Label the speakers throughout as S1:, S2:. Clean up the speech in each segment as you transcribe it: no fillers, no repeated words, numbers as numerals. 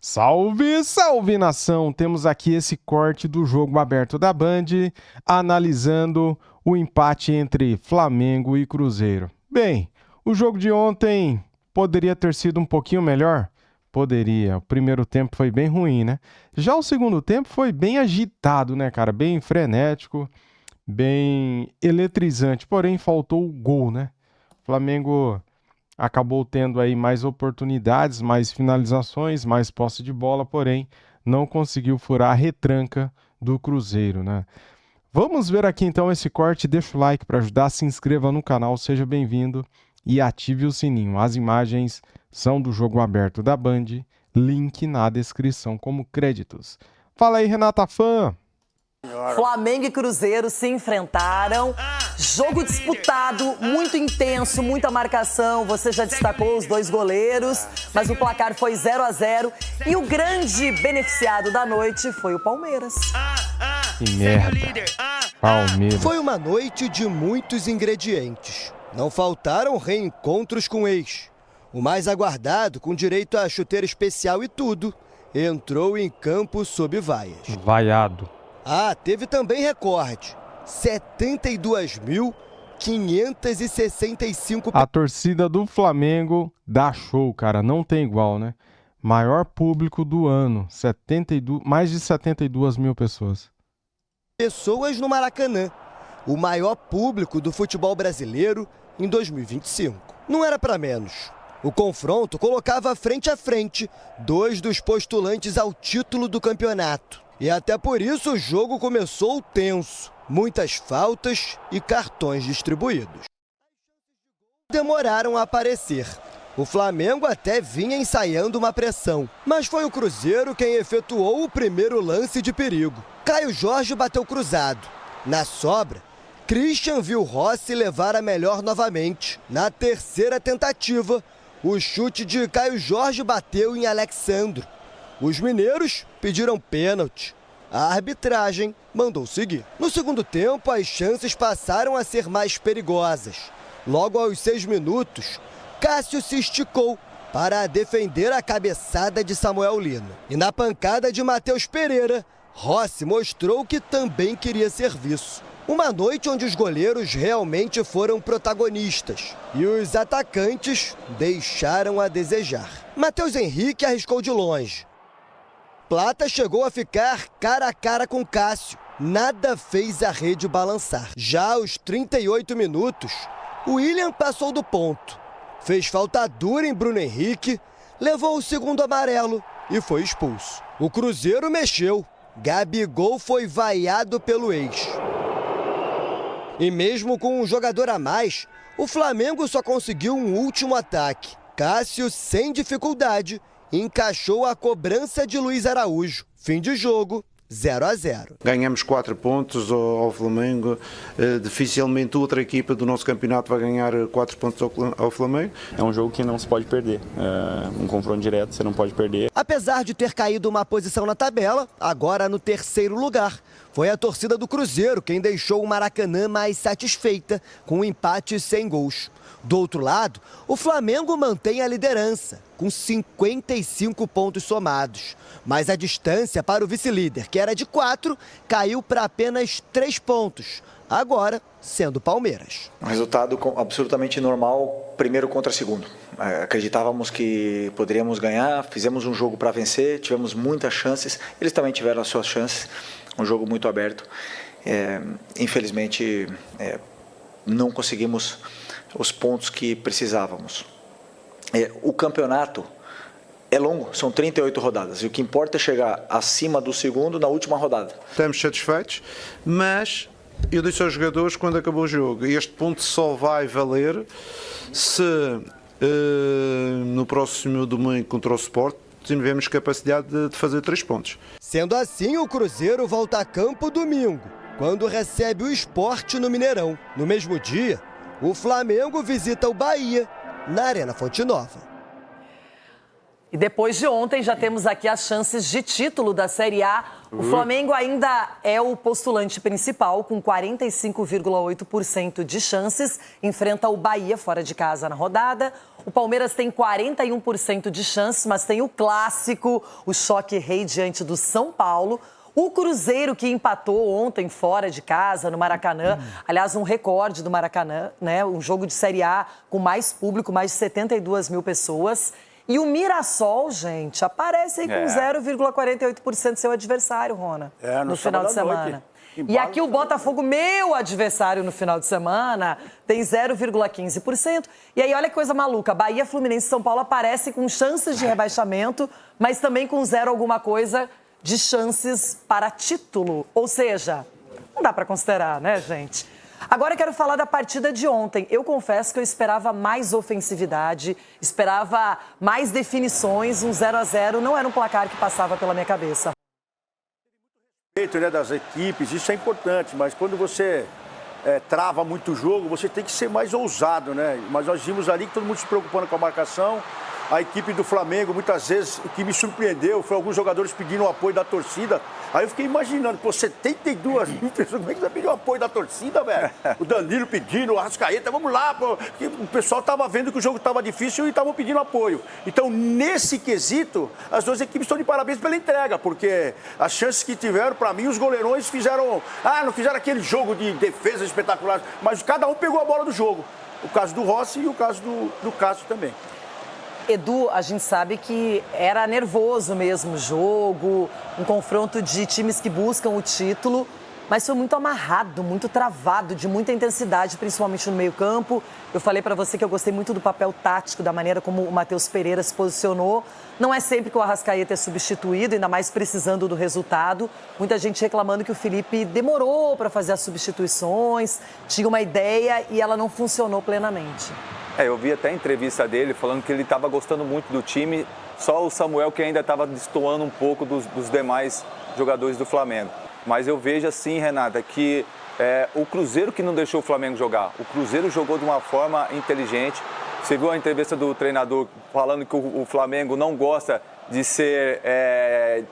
S1: Salve, salve nação! Temos aqui esse corte do jogo aberto da Band, analisando o empate entre Flamengo e Cruzeiro. Bem, o jogo de ontem poderia ter sido um pouquinho melhor? Poderia. O primeiro tempo foi bem ruim, né? Já o segundo tempo foi bem agitado, né, cara? Bem frenético, bem eletrizante. Porém, faltou o gol, né? O Flamengo acabou tendo aí mais oportunidades, mais finalizações, mais posse de bola, porém não conseguiu furar a retranca do Cruzeiro, né? Vamos ver aqui então esse corte, deixa o like para ajudar, se inscreva no canal, seja bem-vindo e ative o sininho. As imagens são do jogo aberto da Band, link na descrição como créditos. Fala aí, Renata Fã!
S2: Flamengo e Cruzeiro se enfrentaram, jogo disputado, muito intenso, muita marcação, você já destacou os dois goleiros, mas o placar foi 0-0 e o grande beneficiado da noite foi o Palmeiras.
S1: Que merda, Palmeiras.
S3: Foi uma noite de muitos ingredientes, não faltaram reencontros com ex. O mais aguardado, com direito a chuteira especial e tudo, entrou em campo sob vaias.
S1: Vaiado.
S3: Ah, teve também recorde, 72.565.
S1: A torcida do Flamengo dá show, cara, não tem igual, né? Maior público do ano, mais de 72 mil pessoas.
S3: Pessoas no Maracanã, o maior público do futebol brasileiro em 2025. Não era para menos. O confronto colocava frente a frente dois dos postulantes ao título do campeonato. E até por isso o jogo começou tenso. Muitas faltas e cartões distribuídos. Demoraram a aparecer. O Flamengo até vinha ensaiando uma pressão, mas foi o Cruzeiro quem efetuou o primeiro lance de perigo. Caio Jorge bateu cruzado. Na sobra, Christian viu Rossi levar a melhor novamente. Na terceira tentativa, o chute de Caio Jorge bateu em Alexandro. Os mineiros pediram pênalti. A arbitragem mandou seguir. No segundo tempo, as chances passaram a ser mais perigosas. Logo aos 6 minutos, Cássio se esticou para defender a cabeçada de Samuel Lino. E na pancada de Matheus Pereira, Rossi mostrou que também queria serviço. Uma noite onde os goleiros realmente foram protagonistas e os atacantes deixaram a desejar. Matheus Henrique arriscou de longe. Plata chegou a ficar cara a cara com Cássio. Nada fez a rede balançar. Já aos 38 minutos, o William passou do ponto. Fez falta dura em Bruno Henrique, levou o segundo amarelo e foi expulso. O Cruzeiro mexeu. Gabigol foi vaiado pelo ex. E mesmo com um jogador a mais, o Flamengo só conseguiu um último ataque. Cássio, sem dificuldade, encaixou a cobrança de Luiz Araújo. Fim de jogo, 0-0.
S4: Ganhamos 4 pontos ao Flamengo. Dificilmente outra equipa do nosso campeonato vai ganhar 4 pontos ao Flamengo.
S5: É um jogo que não se pode perder. Um confronto direto, você não pode perder.
S3: Apesar de ter caído uma posição na tabela, agora no terceiro lugar. Foi a torcida do Cruzeiro quem deixou o Maracanã mais satisfeita com um empate sem gols. Do outro lado, o Flamengo mantém a liderança, com 55 pontos somados. Mas a distância para o vice-líder, que era de 4, caiu para apenas 3 pontos, agora sendo Palmeiras.
S6: Um resultado absolutamente normal, primeiro contra segundo. Acreditávamos que poderíamos ganhar, fizemos um jogo para vencer, tivemos muitas chances, eles também tiveram as suas chances, um jogo muito aberto. Infelizmente, não conseguimos os pontos que precisávamos. O campeonato é longo, são 38 rodadas, e o que importa é chegar acima do segundo na última rodada.
S4: Estamos satisfeitos, mas eu disse aos jogadores quando acabou o jogo, este ponto só vai valer se no próximo domingo contra o Sport tivermos capacidade de fazer 3 pontos.
S3: Sendo assim, o Cruzeiro volta a campo domingo, quando recebe o Sport no Mineirão. No mesmo dia, o Flamengo visita o Bahia na Arena Fonte Nova.
S2: E depois de ontem, já temos aqui as chances de título da Série A. O Flamengo ainda é o postulante principal, com 45,8% de chances. Enfrenta o Bahia fora de casa na rodada. O Palmeiras tem 41% de chances, mas tem o clássico, o choque rei diante do São Paulo. O Cruzeiro, que empatou ontem fora de casa, no Maracanã. Aliás, um recorde do Maracanã, né? Um jogo de Série A com mais público, mais de 72 mil pessoas. E o Mirassol, gente, aparece aí com 0,48% seu adversário, Rona, no final de semana. E aqui o Botafogo, meu adversário no final de semana, tem 0,15%. E aí, olha que coisa maluca. Bahia, Fluminense e São Paulo aparecem com chances de rebaixamento, mas também com 0 alguma coisa de chances para título. Ou seja, não dá para considerar, né, gente? Agora eu quero falar da partida de ontem. Eu confesso que eu esperava mais ofensividade, esperava mais definições. Um 0-0 não era um placar que passava pela minha cabeça.
S7: Né, das equipes, isso é importante, mas quando você trava muito o jogo, você tem que ser mais ousado, né? Mas nós vimos ali que todo mundo se preocupando com a marcação. A equipe do Flamengo, muitas vezes, o que me surpreendeu foi alguns jogadores pedindo o apoio da torcida. Aí eu fiquei imaginando, pô, 72 mil pessoas, como é que vai pedir o apoio da torcida, velho? O Danilo pedindo, o Arrascaeta, vamos lá, pô. O pessoal estava vendo que o jogo estava difícil e estavam pedindo apoio. Então, nesse quesito, as duas equipes estão de parabéns pela entrega, porque as chances que tiveram, para mim, os goleirões fizeram... não fizeram aquele jogo de defesa espetacular, mas cada um pegou a bola do jogo. O caso do Rossi e o caso do Cássio também.
S2: Edu, a gente sabe que era nervoso mesmo o jogo, um confronto de times que buscam o título, mas foi muito amarrado, muito travado, de muita intensidade, principalmente no meio-campo. Eu falei para você que eu gostei muito do papel tático, da maneira como o Matheus Pereira se posicionou. Não é sempre que o Arrascaeta é substituído, ainda mais precisando do resultado. Muita gente reclamando que o Felipe demorou para fazer as substituições, tinha uma ideia e ela não funcionou plenamente.
S8: Eu vi até a entrevista dele falando que ele estava gostando muito do time, só o Samuel que ainda estava destoando um pouco dos demais jogadores do Flamengo. Mas eu vejo assim, Renata, que o Cruzeiro que não deixou o Flamengo jogar. O Cruzeiro jogou de uma forma inteligente. Você viu a entrevista do treinador falando que o Flamengo não gosta de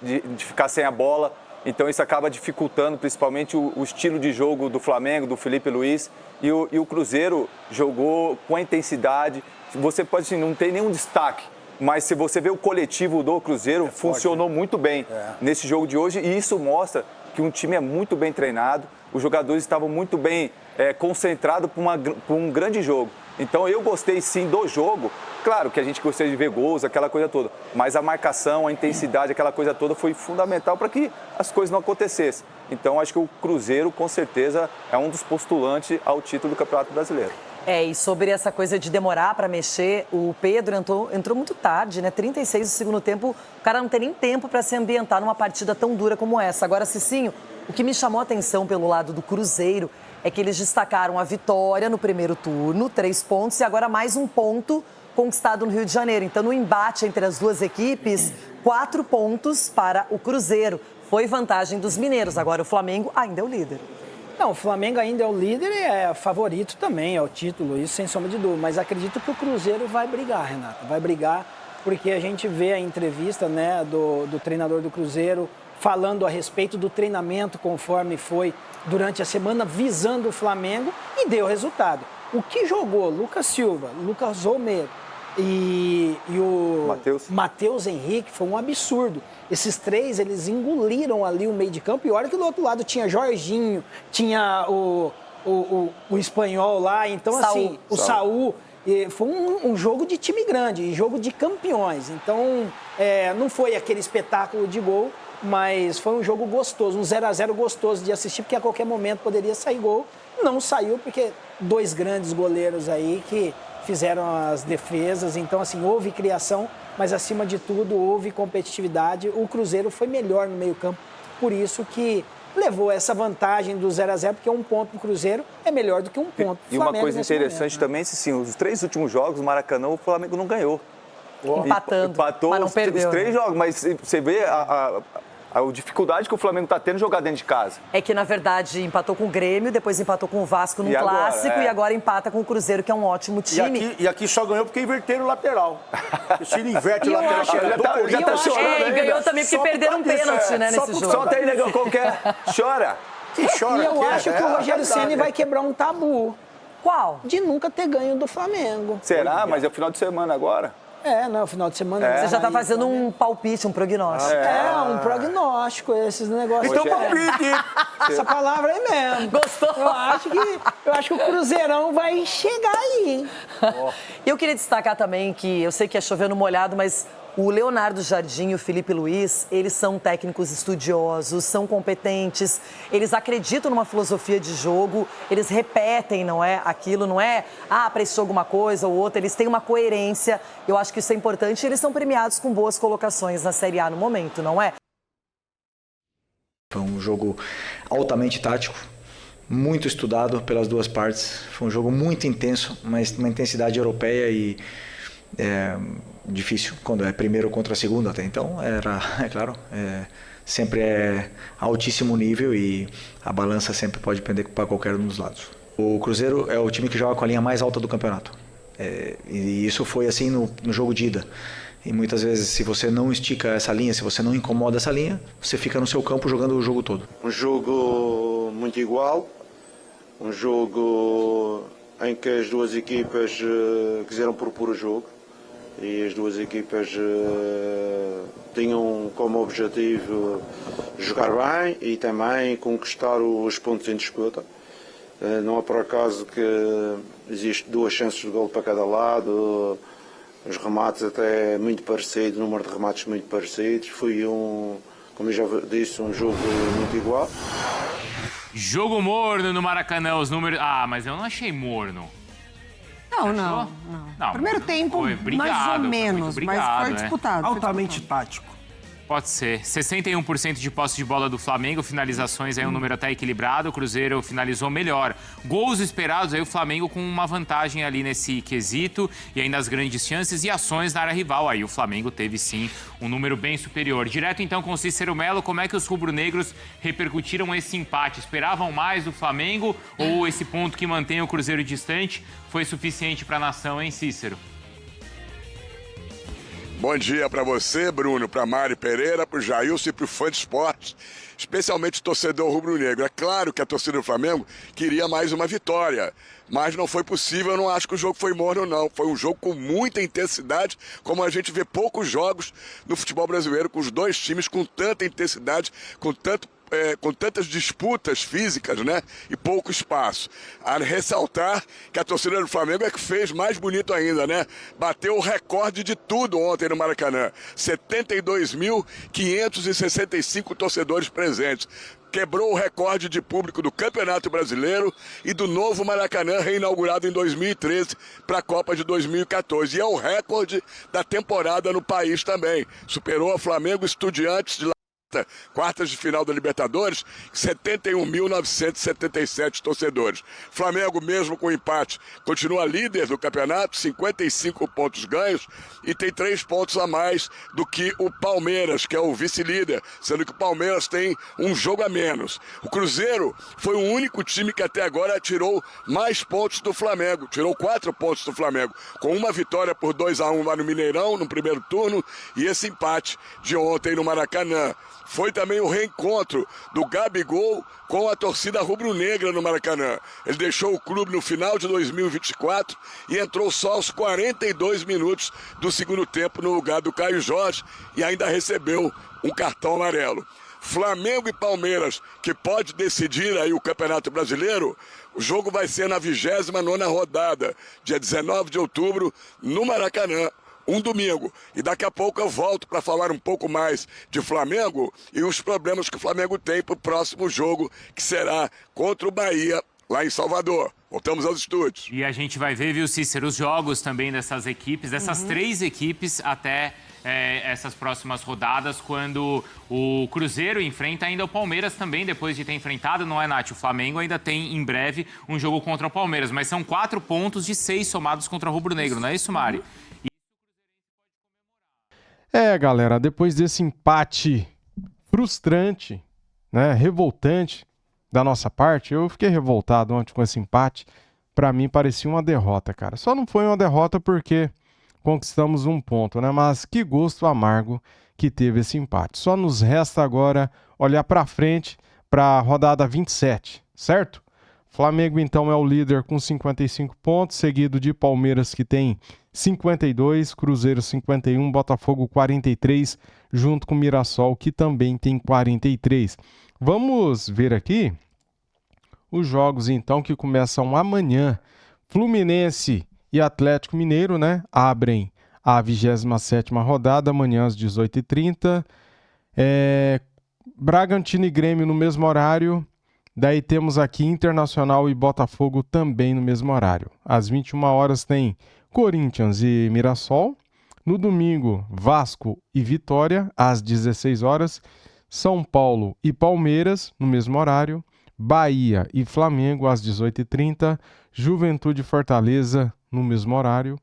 S8: de ficar sem a bola. Então isso acaba dificultando principalmente o estilo de jogo do Flamengo, do Felipe Luiz. E o Cruzeiro jogou com a intensidade. Você pode, assim, não ter nenhum destaque, mas se você vê o coletivo do Cruzeiro, funcionou muito bem nesse jogo de hoje. E isso mostra que um time é muito bem treinado, os jogadores estavam muito bem concentrados para um grande jogo. Então eu gostei sim do jogo. Claro que a gente gostaria de ver gols, aquela coisa toda, mas a marcação, a intensidade, aquela coisa toda foi fundamental para que as coisas não acontecessem. Então acho que o Cruzeiro com certeza é um dos postulantes ao título do Campeonato Brasileiro.
S2: E sobre essa coisa de demorar para mexer, o Pedro entrou muito tarde, né? 36 do segundo tempo, o cara não tem nem tempo para se ambientar numa partida tão dura como essa. Agora, Cicinho, o que me chamou a atenção pelo lado do Cruzeiro é que eles destacaram a vitória no primeiro turno, 3 pontos, e agora mais um ponto conquistado no Rio de Janeiro. Então, no embate entre as duas equipes, 4 pontos para o Cruzeiro. Foi vantagem dos mineiros. Agora, o Flamengo ainda é o líder.
S9: Não, o Flamengo ainda é o líder e é favorito também ao título, isso sem sombra de dúvida. Mas acredito que o Cruzeiro vai brigar, Renata. Vai brigar porque a gente vê a entrevista, né, do treinador do Cruzeiro falando a respeito do treinamento conforme foi durante a semana, visando o Flamengo e deu resultado. O que jogou Lucas Silva, Lucas Romero e o Matheus Henrique foi um absurdo. Esses 3, eles engoliram ali o meio de campo. E olha que do outro lado tinha Jorginho, tinha o espanhol lá. Então, assim, o Saul. Foi um jogo de time grande, jogo de campeões. Então, não foi aquele espetáculo de gol, mas foi um jogo gostoso, um 0-0 gostoso de assistir, porque a qualquer momento poderia sair gol. Não saiu, porque 2 grandes goleiros aí que fizeram as defesas. Então, assim, houve criação, mas acima de tudo houve competitividade. O Cruzeiro foi melhor no meio-campo, por isso que levou essa vantagem do 0-0, porque 1 ponto para o Cruzeiro é melhor do que 1 ponto.
S8: E uma coisa interessante também, sim, os 3 últimos jogos, o Maracanã, o Flamengo não ganhou.
S2: Empatando,
S8: empatou
S2: mas não perdeu,
S8: os 3 jogos, mas você vê a dificuldade que o Flamengo está tendo jogar dentro de casa.
S2: É que, na verdade, empatou com o Grêmio, depois empatou com o Vasco no clássico e agora empata com o Cruzeiro, que é um ótimo time.
S7: E aqui só ganhou porque inverteram o lateral. Se ele inverte o lateral,
S8: já tá chorando.
S2: E ganhou também porque perderam um pênalti, né, nesse jogo.
S8: Só tem negão qualquer. Chora.
S9: E eu acho que o Rogério Ceni vai quebrar um tabu.
S2: Qual?
S9: De nunca ter ganho do Flamengo.
S8: Será? Mas é o final de semana agora.
S9: Não, final de semana.
S2: Você já tá
S9: aí,
S2: fazendo
S9: Flamengo.
S2: um palpite, um prognóstico.
S9: Um prognóstico, esses negócios.
S8: Então,
S9: Essa palavra aí mesmo.
S2: Gostou?
S9: Eu acho que o Cruzeirão vai chegar aí, hein?
S2: Eu queria destacar também que, eu sei que é chovendo molhado, mas o Leonardo Jardim e o Felipe Luiz, eles são técnicos estudiosos, são competentes, eles acreditam numa filosofia de jogo, eles repetem, não é? Aquilo não é, para esse jogo uma coisa ou outra, eles têm uma coerência. Eu acho que isso é importante e eles são premiados com boas colocações na Série A no momento, não é?
S6: Foi um jogo altamente tático, muito estudado pelas duas partes. Foi um jogo muito intenso, mas uma intensidade europeia e difícil quando é primeiro contra segundo até então. É claro, sempre é altíssimo nível e a balança sempre pode pender para qualquer um dos lados. O Cruzeiro é o time que joga com a linha mais alta do campeonato. E isso foi assim no jogo de ida. E muitas vezes, se você não estica essa linha, se você não incomoda essa linha, você fica no seu campo jogando o jogo todo.
S4: Um jogo muito igual, um jogo em que as duas equipas quiseram propor o jogo e as duas equipas tinham como objetivo jogar bem e também conquistar os pontos em disputa. Não é por acaso que existe 2 chances de gol para cada lado, os remates até muito parecidos, o número de remates muito parecidos. Foi como eu já disse, um jogo muito igual.
S10: Jogo morno no Maracanã, os números... mas eu não achei morno.
S11: Não. Primeiro tempo, mais ou menos, mas foi disputado.
S9: Altamente tático.
S10: Pode ser. 61% de posse de bola do Flamengo, finalizações aí um número até equilibrado, o Cruzeiro finalizou melhor. Gols esperados, aí o Flamengo com uma vantagem ali nesse quesito e ainda as grandes chances e ações na área rival. Aí o Flamengo teve sim um número bem superior. Direto então com o Cícero Melo, como é que os rubro-negros repercutiram esse empate? Esperavam mais do Flamengo ou esse ponto que mantém o Cruzeiro distante foi suficiente para a nação, hein, Cícero?
S12: Bom dia para você, Bruno, para Mari Pereira, para o Jailson e para o fã de esportes, especialmente o torcedor rubro-negro. É claro que a torcida do Flamengo queria mais uma vitória, mas não foi possível. Eu não acho que o jogo foi morno, não. Foi um jogo com muita intensidade, como a gente vê poucos jogos no futebol brasileiro, com os dois times com tanta intensidade, com tantas disputas físicas, né? E pouco espaço. A ressaltar que a torcida do Flamengo é que fez mais bonito ainda, né? Bateu o recorde de tudo ontem no Maracanã. 72.565 torcedores presentes. Quebrou o recorde de público do Campeonato Brasileiro e do novo Maracanã, reinaugurado em 2013 para a Copa de 2014. E é o recorde da temporada no país também. Superou a Flamengo Estudiantes de quartas de final da Libertadores, 71.977 torcedores. Flamengo, mesmo com empate, continua líder do campeonato, 55 pontos ganhos e tem 3 pontos a mais do que o Palmeiras, que é o vice-líder, sendo que o Palmeiras tem um jogo a menos. O Cruzeiro foi o único time que até agora tirou mais pontos do Flamengo, tirou 4 pontos do Flamengo, com uma vitória por 2-1 lá no Mineirão, no primeiro turno, e esse empate de ontem no Maracanã. Foi também o reencontro do Gabigol com a torcida rubro-negra no Maracanã. Ele deixou o clube no final de 2024 e entrou só aos 42 minutos do segundo tempo no lugar do Caio Jorge e ainda recebeu um cartão amarelo. Flamengo e Palmeiras, que pode decidir aí o Campeonato Brasileiro, o jogo vai ser na 29ª rodada, dia 19 de outubro, no Maracanã. Um domingo. E daqui a pouco eu volto para falar um pouco mais de Flamengo e os problemas que o Flamengo tem para o próximo jogo, que será contra o Bahia, lá em Salvador. Voltamos aos estúdios.
S10: E a gente vai ver, viu, Cícero, os jogos também dessas equipes, dessas 3 equipes até essas próximas rodadas, quando o Cruzeiro enfrenta ainda o Palmeiras também, depois de ter enfrentado, não é, Nath? O Flamengo ainda tem, em breve, um jogo contra o Palmeiras, mas são 4 pontos de 6 somados contra o Rubro Negro, não é isso, Mari?
S1: Galera, depois desse empate frustrante, né, revoltante da nossa parte, eu fiquei revoltado ontem com esse empate. Pra mim parecia uma derrota, cara. Só não foi uma derrota porque conquistamos um ponto, né? Mas que gosto amargo que teve esse empate. Só nos resta agora olhar pra frente, pra rodada 27, certo? Flamengo, então, é o líder com 55 pontos, seguido de Palmeiras, que tem 52, Cruzeiro 51, Botafogo 43, junto com Mirassol, que também tem 43. Vamos ver aqui os jogos, então, que começam amanhã. Fluminense e Atlético Mineiro, né, abrem a 27ª rodada, amanhã às 18h30. Bragantino e Grêmio no mesmo horário. Daí temos aqui Internacional e Botafogo também no mesmo horário. Às 21 horas tem Corinthians e Mirassol. No domingo, Vasco e Vitória, às 16 horas. São Paulo e Palmeiras, no mesmo horário. Bahia e Flamengo, às 18h30. Juventude e Fortaleza, no mesmo horário.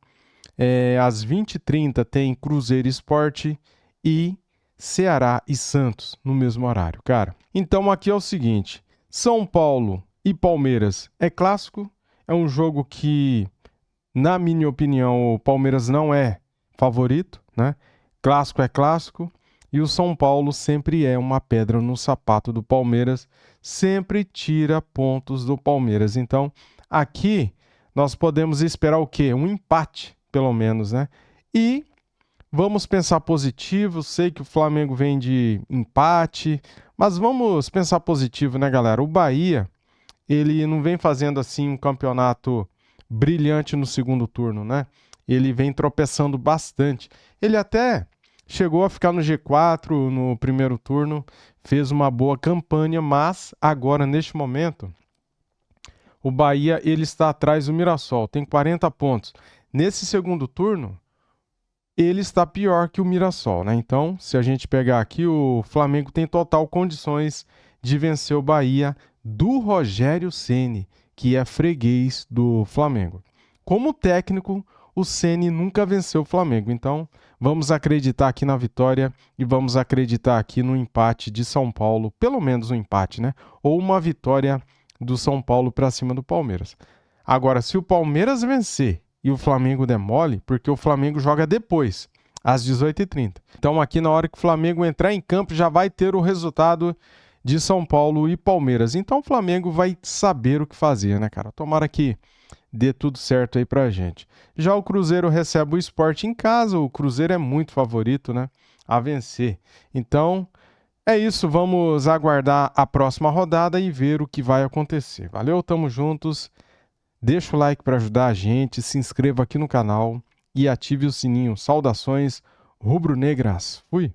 S1: Às 20h30 tem Cruzeiro e Sport e Ceará e Santos, no mesmo horário, cara. Então aqui é o seguinte, São Paulo e Palmeiras é clássico, é um jogo que, na minha opinião, o Palmeiras não é favorito, né? Clássico é clássico e o São Paulo sempre é uma pedra no sapato do Palmeiras, sempre tira pontos do Palmeiras. Então, aqui nós podemos esperar o quê? Um empate, pelo menos, né? E vamos pensar positivo, sei que o Flamengo vem de empate, mas vamos pensar positivo, né, galera? O Bahia, ele não vem fazendo assim um campeonato brilhante no segundo turno, né? Ele vem tropeçando bastante. Ele até chegou a ficar no G4 no primeiro turno, fez uma boa campanha, mas agora, neste momento, o Bahia ele está atrás do Mirassol, tem 40 pontos. Nesse segundo turno, ele está pior que o Mirassol, né? Então, se a gente pegar aqui, o Flamengo tem total condições de vencer o Bahia do Rogério Ceni, que é freguês do Flamengo. Como técnico, o Ceni nunca venceu o Flamengo. Então, vamos acreditar aqui na vitória e vamos acreditar aqui no empate de São Paulo, pelo menos um empate, né? Ou uma vitória do São Paulo para cima do Palmeiras. Agora, se o Palmeiras vencer e o Flamengo demole, porque o Flamengo joga depois, às 18h30. Então aqui na hora que o Flamengo entrar em campo já vai ter o resultado de São Paulo e Palmeiras. Então o Flamengo vai saber o que fazer, né, cara? Tomara que dê tudo certo aí pra gente. Já o Cruzeiro recebe o Sport em casa, o Cruzeiro é muito favorito, né, a vencer. Então é isso, vamos aguardar a próxima rodada e ver o que vai acontecer. Valeu, tamo juntos. Deixa o like para ajudar a gente, se inscreva aqui no canal e ative o sininho. Saudações rubro-negras. Fui!